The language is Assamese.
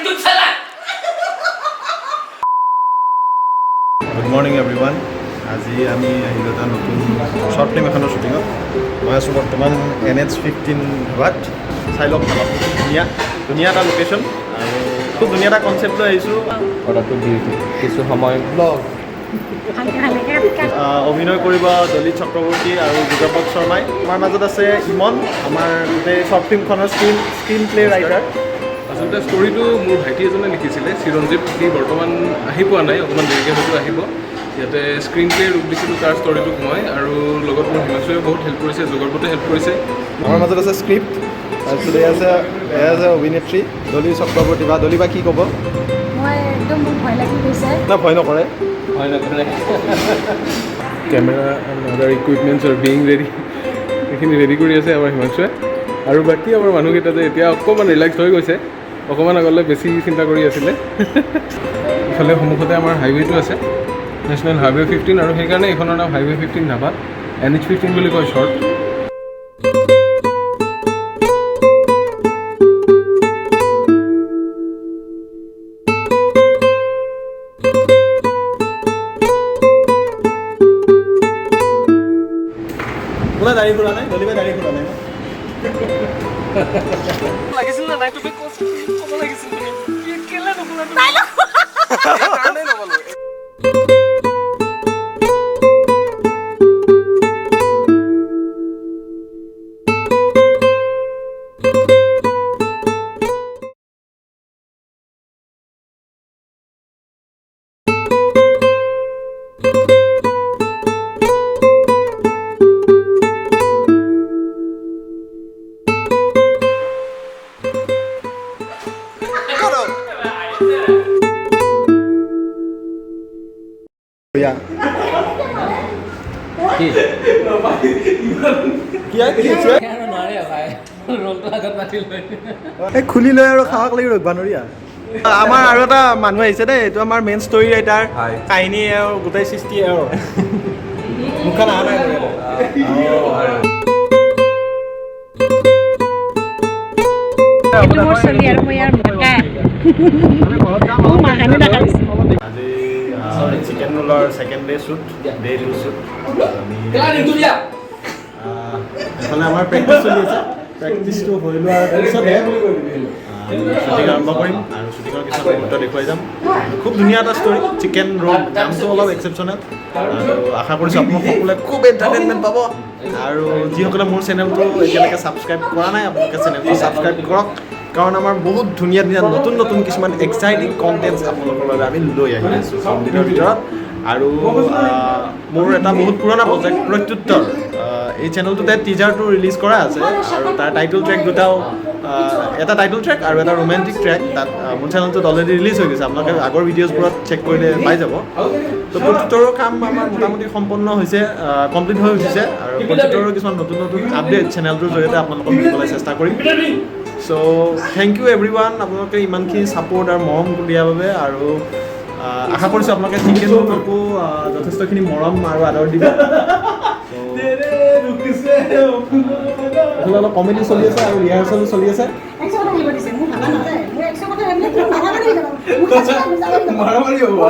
Good morning everyone. আজি আমি আহিলোঁ এটা নতুন শ্বৰ্ট ফিল্ম এখনৰ শ্বুটিঙত। মই আছোঁ বৰ্তমান NH15 ধাবাত। চাই লওক ধাবা খুব ধুনীয়া এটা লোকেশ্যন আৰু খুব ধুনীয়া এটা কনচেপ্ট লৈ আহিছোঁ। অৰ্ডাৰটো দি কিছু সময় ব্লগ অভিনয় কৰিব দলিত চক্ৰৱৰ্তী আৰু যুগপত শৰ্মাই। আমাৰ মাজত আছে ইমন, আমাৰ গোটেই শ্বৰ্ট ফিল্মখনৰ স্ক্ৰীন প্লে ৰাইটাৰ। আচলতে ষ্টৰিটো মোৰ ভাইটি এজনে লিখিছিলে, চিৰঞ্জীৱ। সি বৰ্তমান আহি পোৱা নাই, অকণমান দেৰিকৈ হয়তো আহিব। ইয়াতে স্ক্ৰীন প্লে ৰূপ দিছিলোঁ তাৰ ষ্টৰিটোক মই, আৰু লগত মোৰ হিমাংশুৱে বহুত হেল্প কৰিছে, যুগৰপতে হেল্প কৰিছে। আমাৰ মাজত আছে স্ক্ৰিপ্ট, তাৰপিছত এয়া আছে অভিনেত্ৰী দলি চক্ৰৱৰ্তী। বা দলি বা কি ক'ব? মই একদম মোৰ ভয় লাগি গৈছে। না ভয় নকৰে? হয় নকৰে। কেমেৰা এণ্ড আদাৰ ইকুইপমেণ্টছ আৰু বিং ৰেডি, সেইখিনি ৰেডি কৰি আছে আমাৰ হিমাংশুৱে। আৰু বাকী আমাৰ মানুহকেইটা যে এতিয়া অকণমান ৰিলেক্স হৈ গৈছে, অকণমান আগলৈ বেছি চিন্তা কৰি আছিলে। ইফালে সন্মুখতে আমাৰ হাইৱেটো আছে, নেশ্যনেল হাইৱে 15, আৰু সেইকাৰণে এইখনৰ নাম হাইৱে 15 ধাবা। NH15 বুলি কয় শ্বৰ্ট। কোনে দাড়ি ফুৰা নাই? দলিবাই দাড়ি ফুৰা নাই? লাগিছিল নে নাই? তুমি ক'ব লাগিছিল, কেলে নক'লা? কি খুলি লৈ আৰু খাওক লাগি ৰ'বা নৰিয়া। আমাৰ আৰু এটা মানুহ আহিছে দেই, এইটো আমাৰ মেইন ষ্টৰি ৰাইটাৰ, কাহিনী আৰু গোটেই সৃষ্টি আৰু মুখখন অহা নাই। আজি চিকেন ৰোলৰ second day shoot, day 2 shoot. এইফালে আমাৰ প্ৰেক্টিছ চলি আছে। প্ৰেক্টিছটো হৈ লোৱাৰ পিছতহে শ্বুটিং আৰম্ভ কৰিম আৰু শ্বুটিঙৰ কিছুমান মুহূৰ্ত দেখুৱাই যাম। খুব ধুনীয়া এটা ষ্টৰি, চিকেন ৰোল। নামটো অলপ এক্সেপশ্যনেল, আৰু আশা কৰিছোঁ আপোনালোক সকলোৱে খুব এণ্টাৰটেইনমেণ্ট পাব। আৰু যিসকলে মোৰ চেনেলটো এতিয়ালৈকে ছাবস্ক্ৰাইব কৰা নাই, আপোনালোকে চেনেলটো ছাবস্ক্ৰাইব কৰক, কাৰণ আমাৰ বহুত ধুনীয়া নতুন কিছুমান এক্সাইটিং কণ্টেণ্টছ আপোনালোকৰ বাবে আমি লৈ আহি আছোঁ কমপ্লিটৰ ভিতৰত। আৰু মোৰ এটা বহুত পুৰণা প্ৰজেক্ট প্ৰত্যুত্তৰ, এই চেনেলটোতে টিজাৰটো ৰিলিজ কৰা আছে, আৰু তাৰ টাইটেল ট্ৰেক দুটাও, এটা টাইটেল ট্ৰেক আৰু এটা ৰোমেণ্টিক ট্ৰেক তাত মোৰ চেনেলটোত অলৰেডি ৰিলিজ হৈ গৈছে। আপোনালোকে আগৰ ভিডিঅ'ছবোৰত চেক কৰিলে পাই যাব। তো প্ৰত্যুত্তৰৰ কাম আমাৰ মোটামুটি সম্পন্ন হৈছে, কমপ্লিট হৈ উঠিছে, আৰু প্ৰত্যুত্তৰৰ কিছুমান নতুন আপডেট চেনেলটোৰ জৰিয়তে আপোনালোকক দিবলৈ চেষ্টা কৰিম। চ' থেংক ইউ এভৰি ওৱান, আপোনালোকে ইমানখিনি ছাপোৰ্ট আৰু মৰম দিয়াৰ বাবে। আৰু আশা কৰিছোঁ আপোনালোকে চিকেনকো যথেষ্টখিনি মৰম আৰু আদৰ দিব। অলপ কমেডি চলি আছে আৰু ৰিহাৰ্চেলো চলি আছে। মাৰামাৰি হ'ব।